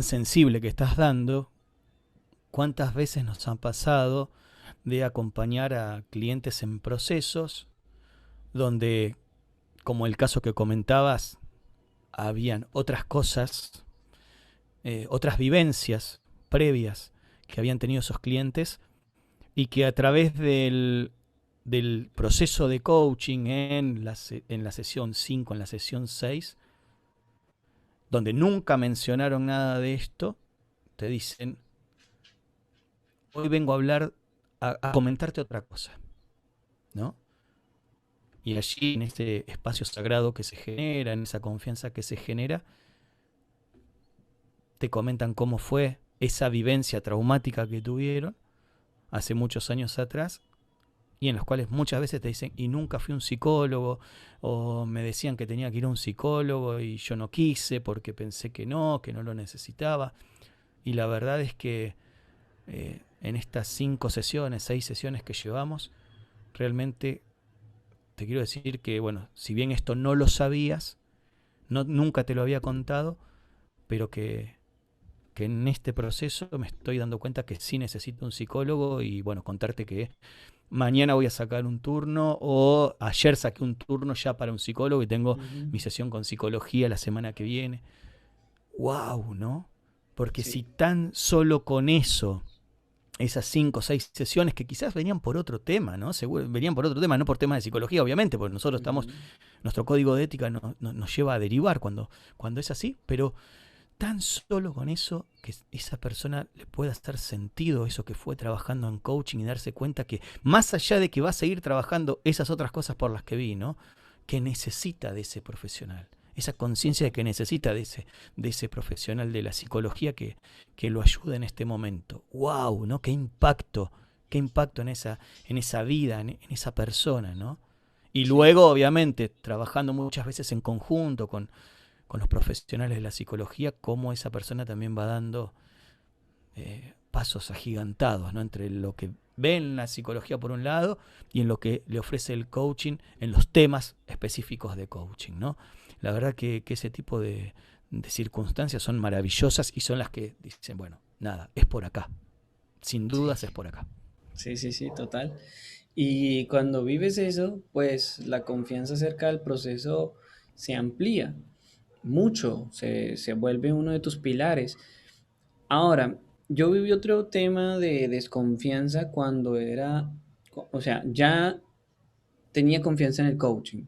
sensible que estás dando, ¿cuántas veces nos han pasado de acompañar a clientes en procesos donde, como el caso que comentabas, habían otras cosas, otras vivencias previas que habían tenido esos clientes y que a través del proceso de coaching en la sesión 5, en la sesión 6, donde nunca mencionaron nada de esto, te dicen, hoy vengo a hablar, a comentarte otra cosa, ¿no? Y allí, en este espacio sagrado que se genera, en esa confianza que se genera, te comentan cómo fue esa vivencia traumática que tuvieron hace muchos años atrás y en los cuales muchas veces te dicen, y nunca fui un psicólogo, o me decían que tenía que ir a un psicólogo y yo no quise porque pensé que no lo necesitaba. Y la verdad es que en estas 5 sesiones, 6 sesiones que llevamos, realmente te quiero decir que, bueno, si bien esto no lo sabías, nunca te lo había contado, pero que en este proceso me estoy dando cuenta que sí necesito un psicólogo y bueno, contarte que mañana voy a sacar un turno o ayer saqué un turno ya para un psicólogo y tengo Ujú. mi sesión con psicología la semana que viene. ¡Wow! ¿No? Porque si Sí. tan solo con eso, esas 5 o 6 sesiones que quizás venían por otro tema, ¿no? Seguro, venían por otro tema, no por temas de psicología, obviamente, porque nosotros estamos, Ujú. nuestro código de ética nos lleva a derivar cuando es así, pero tan solo con eso, que esa persona le pueda hacer sentido eso que fue trabajando en coaching y darse cuenta que más allá de que va a seguir trabajando esas otras cosas por las que vino, que necesita de ese profesional. Esa conciencia de que necesita de ese profesional de la psicología que lo ayude en este momento. ¡Wow! ¿No? Qué impacto en esa vida, en esa persona, ¿no? Y Sí. luego, obviamente, trabajando muchas veces en conjunto con los profesionales de la psicología, cómo esa persona también va dando pasos agigantados, ¿no? Entre lo que ve en la psicología por un lado y en lo que le ofrece el coaching, en los temas específicos de coaching, ¿no? La verdad que ese tipo de circunstancias son maravillosas y son las que dicen, bueno, nada, es por acá, sin dudas es Sí. por acá. Sí, sí, sí, total. Y cuando vives eso, pues la confianza acerca del proceso se amplía mucho, se vuelve uno de tus pilares. Ahora, yo viví otro tema de desconfianza cuando era, o sea, ya tenía confianza en el coaching,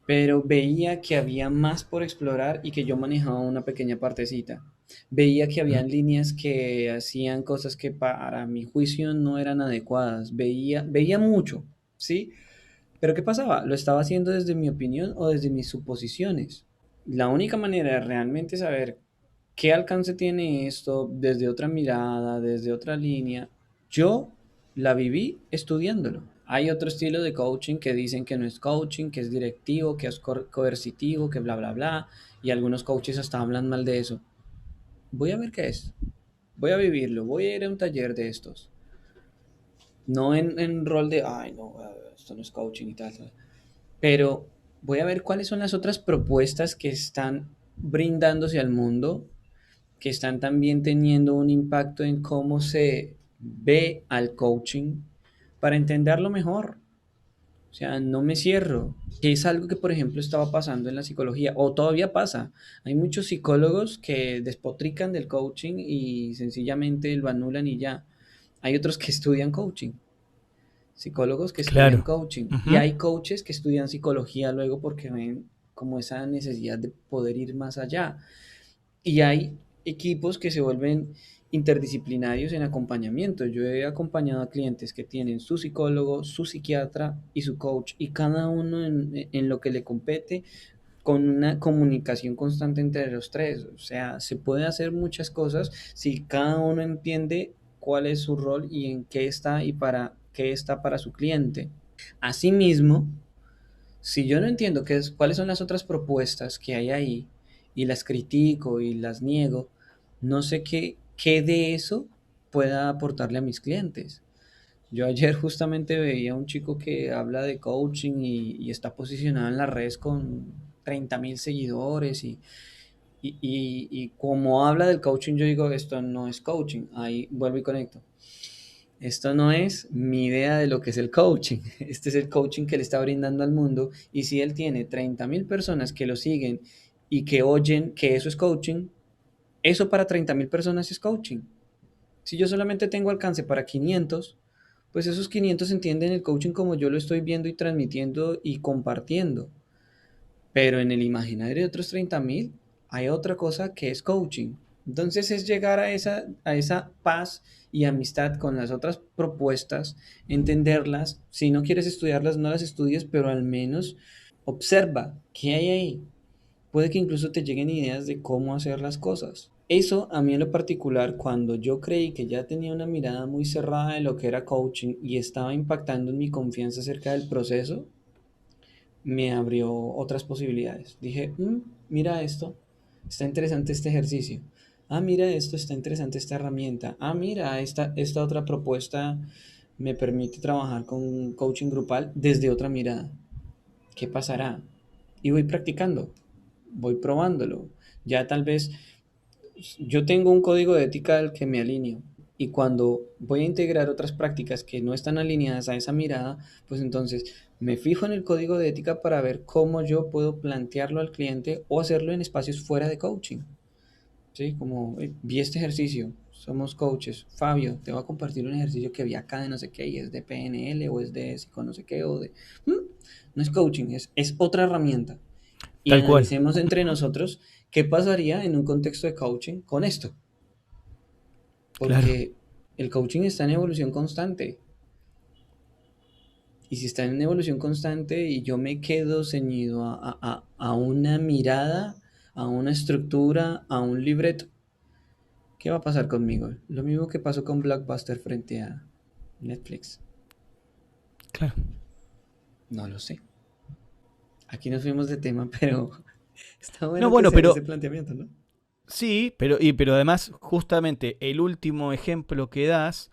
pero veía que había más por explorar y que yo manejaba una pequeña partecita. Veía que ¿Mm? habían líneas que hacían cosas que para mi juicio no eran adecuadas. Veía mucho, ¿sí? Pero ¿qué pasaba? Lo estaba haciendo desde mi opinión o desde mis suposiciones. La única manera de realmente saber qué alcance tiene esto desde otra mirada, desde otra línea, yo la viví estudiándolo. Hay otro estilo de coaching que dicen que no es coaching, que es directivo, que es coercitivo, que bla, bla, bla, y algunos coaches hasta hablan mal de eso. Voy a ver qué es, voy a vivirlo, voy a ir a un taller de estos. No en rol de, ay, no, esto no es coaching y tal, tal. Pero voy a ver cuáles son las otras propuestas que están brindándose al mundo, que están también teniendo un impacto en cómo se ve al coaching para entenderlo mejor. O sea, no me cierro, que es algo que, por ejemplo, estaba pasando en la psicología, o todavía pasa. Hay muchos psicólogos que despotrican del coaching y sencillamente lo anulan y ya. Hay otros que estudian coaching, psicólogos que estudian Claro. coaching, y Ujú. hay coaches que estudian psicología luego porque ven como esa necesidad de poder ir más allá. Y hay equipos que se vuelven interdisciplinarios en acompañamiento. Yo he acompañado a clientes que tienen su psicólogo, su psiquiatra y su coach, y cada uno en lo que le compete, con una comunicación constante entre los tres. O sea, se puede hacer muchas cosas si cada uno entiende cuál es su rol y en qué está y para qué está para su cliente. Asimismo, si yo no entiendo cuáles son las otras propuestas que hay ahí y las critico y las niego, no sé qué de eso pueda aportarle a mis clientes. Yo ayer justamente veía a un chico que habla de coaching y está posicionado en las redes con 30.000 seguidores y como habla del coaching, yo digo, esto no es coaching. Ahí vuelvo y conecto. Esto no es mi idea de lo que es el coaching. Este es el coaching que le está brindando al mundo. Y si él tiene 30.000 personas que lo siguen y que oyen que eso es coaching, eso para 30.000 personas es coaching. Si yo solamente tengo alcance para 500, pues esos 500 entienden el coaching como yo lo estoy viendo y transmitiendo y compartiendo. Pero en el imaginario de otros 30.000 hay otra cosa que es coaching. Entonces es llegar a esa paz y amistad con las otras propuestas, entenderlas. Si no quieres estudiarlas, no las estudies, pero al menos observa qué hay ahí. Puede que incluso te lleguen ideas de cómo hacer las cosas. Eso a mí en lo particular, cuando yo creí que ya tenía una mirada muy cerrada de lo que era coaching y estaba impactando en mi confianza acerca del proceso, me abrió otras posibilidades. Dije, mira esto, está interesante este ejercicio. Ah, mira esto, está interesante esta herramienta. Ah, mira, esta otra propuesta me permite trabajar con coaching grupal desde otra mirada. ¿Qué pasará? Y voy practicando, voy probándolo. Ya tal vez yo tengo un código de ética al que me alineo. Y cuando voy a integrar otras prácticas que no están alineadas a esa mirada, pues entonces me fijo en el código de ética para ver cómo yo puedo plantearlo al cliente o hacerlo en espacios fuera de coaching. ¿Sí? Como vi este ejercicio, somos coaches. Fabio, te voy a compartir un ejercicio que vi acá de no sé qué y es de PNL o es de psico no sé qué o de... ¿Mm? No es coaching, es otra herramienta. Y Tal cual. analicemos entre nosotros qué pasaría en un contexto de coaching con esto, Claro. porque el coaching está en evolución constante. Y si está en evolución constante y yo me quedo ceñido a una mirada, a una estructura, a un libreto, ¿qué va a pasar conmigo? Lo mismo que pasó con Blockbuster frente a Netflix. Claro. No lo sé. Aquí nos fuimos de tema, pero está No, bueno que bueno, se haga ese pero planteamiento, ¿no? sí, pero además, justamente el último ejemplo que das,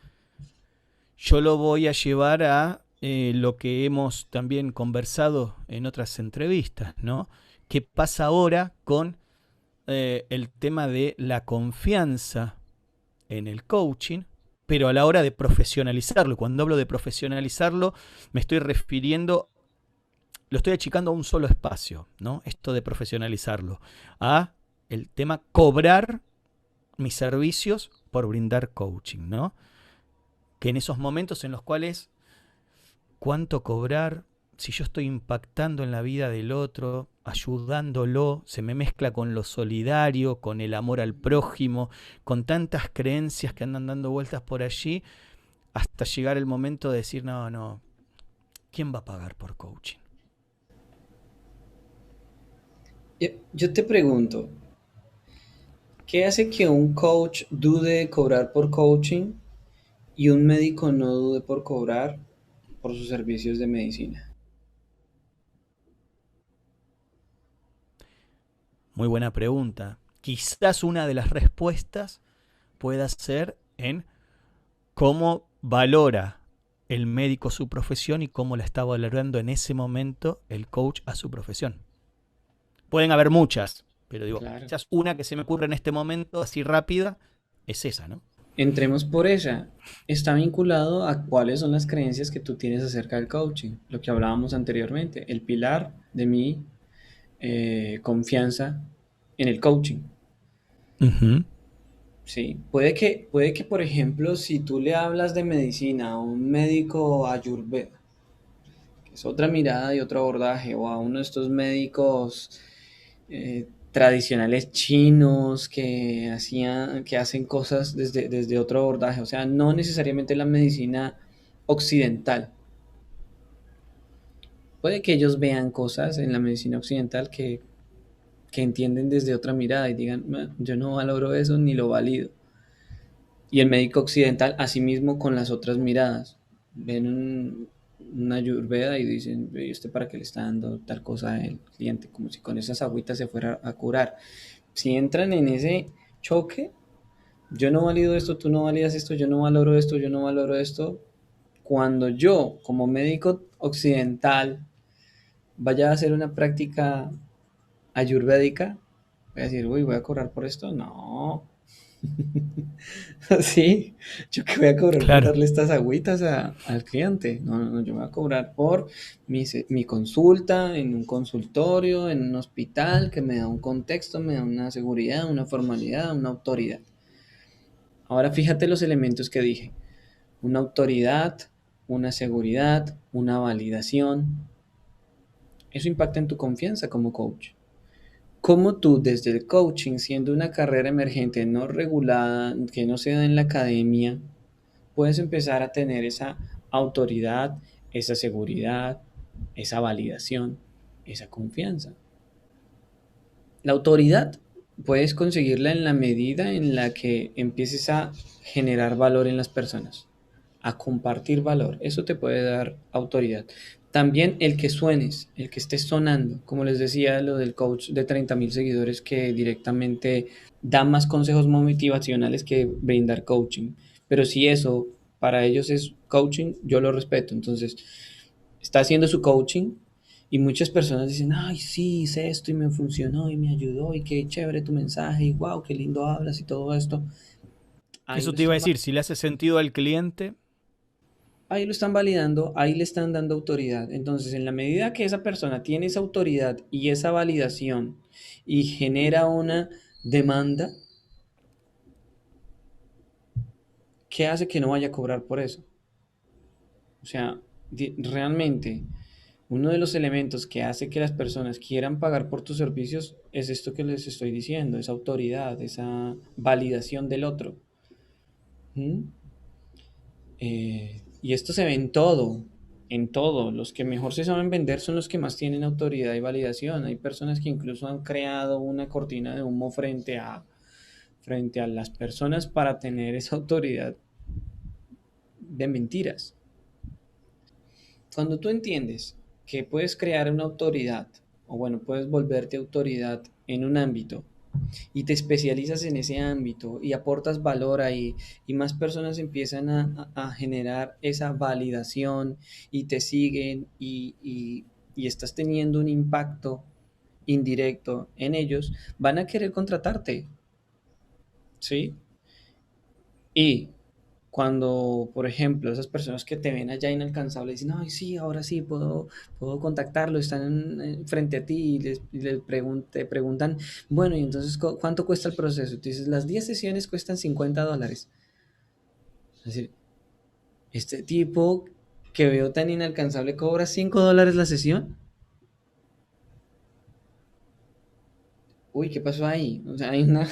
yo lo voy a llevar a lo que hemos también conversado en otras entrevistas, ¿no? ¿Qué pasa ahora con el tema de la confianza en el coaching, pero a la hora de profesionalizarlo? Cuando hablo de profesionalizarlo, me estoy refiriendo, lo estoy achicando a un solo espacio, ¿no? Esto de profesionalizarlo, a el tema cobrar mis servicios por brindar coaching, ¿no? Que en esos momentos en los cuales cuánto cobrar, si yo estoy impactando en la vida del otro, ayudándolo, se me mezcla con lo solidario, con el amor al prójimo, con tantas creencias que andan dando vueltas por allí, hasta llegar el momento de decir, no, no, ¿quién va a pagar por coaching? Yo te pregunto, ¿qué hace que un coach dude de cobrar por coaching y un médico no dude por cobrar por sus servicios de medicina? Muy buena pregunta. Quizás una de las respuestas pueda ser en cómo valora el médico a su profesión y cómo la está valorando en ese momento el coach a su profesión. Pueden haber muchas, pero digo, Claro. quizás una que se me ocurre en este momento, así rápida, es esa, ¿no? Entremos por ella. Está vinculado a cuáles son las creencias que tú tienes acerca del coaching, lo que hablábamos anteriormente, el pilar de mi confianza en el coaching. Ujú. Sí, puede que, por ejemplo, si tú le hablas de medicina a un médico ayurveda, que es otra mirada y otro abordaje, o a uno de estos médicos tradicionales chinos que hacen cosas desde otro abordaje, o sea, no necesariamente la medicina occidental. Puede que ellos vean cosas en la medicina occidental que entienden desde otra mirada y digan, "Bueno, yo no valoro eso ni lo valido". Y el médico occidental, asimismo, con las otras miradas. Ven una ayurveda y dicen, ¿y este para qué le está dando tal cosa al cliente? Como si con esas agüitas se fuera a curar. Si entran en ese choque, yo no valido esto, tú no validas esto, yo no valoro esto, yo no valoro esto. Cuando yo, como médico occidental, vaya a hacer una práctica ayurvédica, voy a decir, uy, voy a cobrar por esto. No, sí, yo que voy a cobrar por Claro. darle estas agüitas al cliente. No, no, no, yo voy a cobrar por mi consulta en un consultorio, en un hospital, que me da un contexto, me da una seguridad, una formalidad, una autoridad. Ahora fíjate los elementos que dije. Una autoridad, una seguridad, una validación. Eso impacta en tu confianza como coach. ¿Cómo tú desde el coaching, siendo una carrera emergente no regulada, que no se da en la academia, puedes empezar a tener esa autoridad, esa seguridad, esa validación, esa confianza? La autoridad puedes conseguirla en la medida en la que empieces a generar valor en las personas, a compartir valor. Eso te puede dar autoridad. También el que suenes, el que estés sonando, como les decía, lo del coach de 30.000 seguidores que directamente da más consejos motivacionales que brindar coaching. Pero si eso para ellos es coaching, yo lo respeto. Entonces, está haciendo su coaching y muchas personas dicen, ay, sí, hice esto y me funcionó y me ayudó y qué chévere tu mensaje y wow, qué lindo hablas y todo esto. Ahí Eso lo te iba a están, decir, si le hace sentido al cliente, ahí lo están validando, ahí le están dando autoridad. Entonces, en la medida que esa persona tiene esa autoridad y esa validación y genera una demanda, ¿qué hace que no vaya a cobrar por eso? O sea, realmente uno de los elementos que hace que las personas quieran pagar por tus servicios es esto que les estoy diciendo, esa autoridad, esa validación del otro. ¿Mm? Y esto se ve en todo, en todo. Los que mejor se saben vender son los que más tienen autoridad y validación. Hay personas que incluso han creado una cortina de humo frente a las personas para tener esa autoridad de mentiras. Cuando tú entiendes que puedes crear una autoridad, o bueno, puedes volverte autoridad en un ámbito y te especializas en ese ámbito y aportas valor ahí y más personas empiezan a generar esa validación y te siguen y estás teniendo un impacto indirecto en ellos, van a querer contratarte, ¿sí? Y cuando, por ejemplo, esas personas que te ven allá inalcanzables dicen, ay, sí, ahora sí, puedo contactarlo, están frente a ti te preguntan, bueno, y entonces, ¿cuánto cuesta el proceso? Y tú dices, las 10 sesiones cuestan $50. Es decir, este tipo que veo tan inalcanzable cobra $5 la sesión. Uy, ¿qué pasó ahí? O sea, hay una, una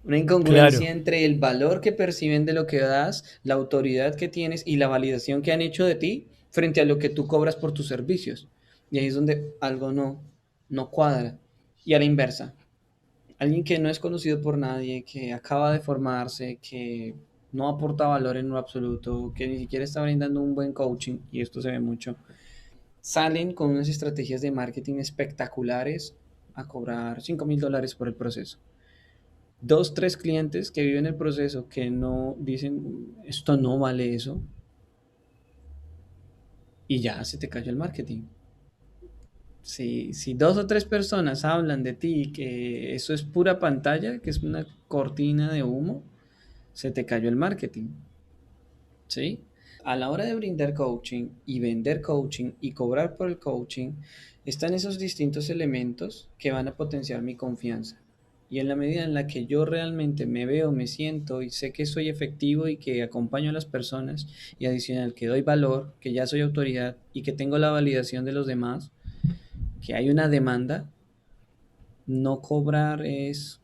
claro. incongruencia entre el valor que perciben de lo que das, la autoridad que tienes y la validación que han hecho de ti frente a lo que tú cobras por tus servicios. Y ahí es donde algo no cuadra. Y a la inversa, alguien que no es conocido por nadie, que acaba de formarse, que no aporta valor en lo absoluto, que ni siquiera está brindando un buen coaching, y esto se ve mucho, salen con unas estrategias de marketing espectaculares a cobrar $5.000 por el proceso. Dos, tres clientes que viven el proceso que no dicen, esto no vale eso, y ya se te cayó el marketing. Si dos o tres personas hablan de ti que eso es pura pantalla, que es una cortina de humo, se te cayó el marketing, ¿sí? A la hora de brindar coaching y vender coaching y cobrar por el coaching, están esos distintos elementos que van a potenciar mi confianza. Y en la medida en la que yo realmente me veo, me siento y sé que soy efectivo y que acompaño a las personas y adicional que doy valor, que ya soy autoridad y que tengo la validación de los demás, que hay una demanda, no cobrar es,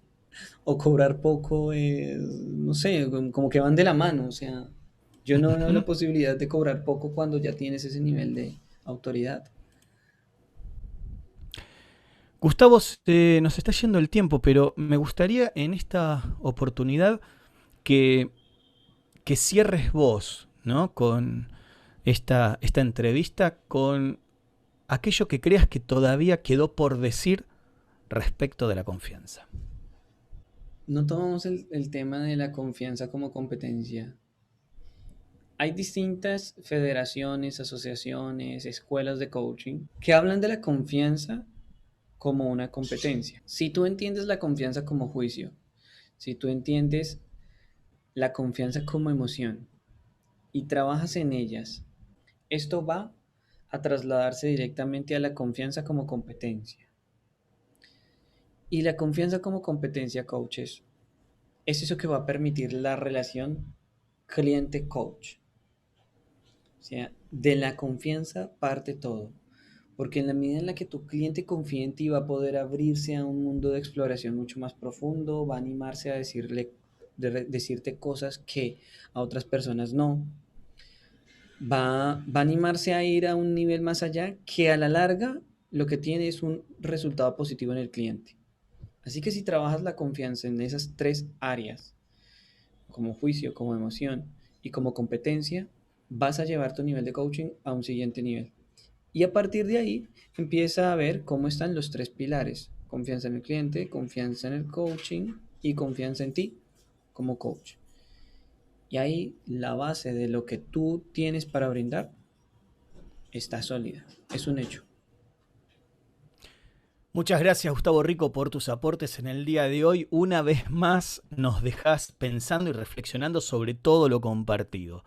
o cobrar poco es, no sé, como que van de la mano, o sea, yo no veo la Ujú. posibilidad de cobrar poco cuando ya tienes ese nivel de autoridad. Gustavo, nos está yendo el tiempo, pero me gustaría en esta oportunidad que, que cierres vos, ¿no? Con esta entrevista, con aquello que creas que todavía quedó por decir respecto de la confianza. No tomamos el tema de la confianza como competencia. Hay distintas federaciones, asociaciones, escuelas de coaching que hablan de la confianza como una competencia. Si tú entiendes la confianza como juicio, si tú entiendes la confianza como emoción y trabajas en ellas, esto va a trasladarse directamente a la confianza como competencia. Y la confianza como competencia, coaches, es eso que va a permitir la relación cliente-coach. O sea, de la confianza parte todo. Porque en la medida en la que tu cliente confíe en ti, va a poder abrirse a un mundo de exploración mucho más profundo, va a animarse a decirte cosas que a otras personas no. Va a animarse a ir a un nivel más allá que a la larga lo que tiene es un resultado positivo en el cliente. Así que si trabajas la confianza en esas tres áreas, como juicio, como emoción y como competencia, vas a llevar tu nivel de coaching a un siguiente nivel. Y a partir de ahí empieza a ver cómo están los tres pilares: confianza en el cliente, confianza en el coaching y confianza en ti como coach. Y ahí la base de lo que tú tienes para brindar está sólida, es un hecho. Muchas gracias, Gustavo Rico, por tus aportes en el día de hoy. Una vez más nos dejas pensando y reflexionando sobre todo lo compartido.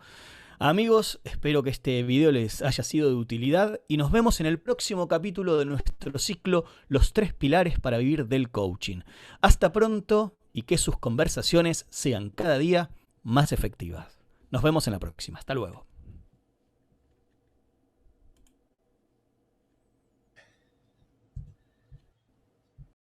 Amigos, espero que este video les haya sido de utilidad y nos vemos en el próximo capítulo de nuestro ciclo Los tres pilares para vivir del coaching. Hasta pronto y que sus conversaciones sean cada día más efectivas. Nos vemos en la próxima. Hasta luego.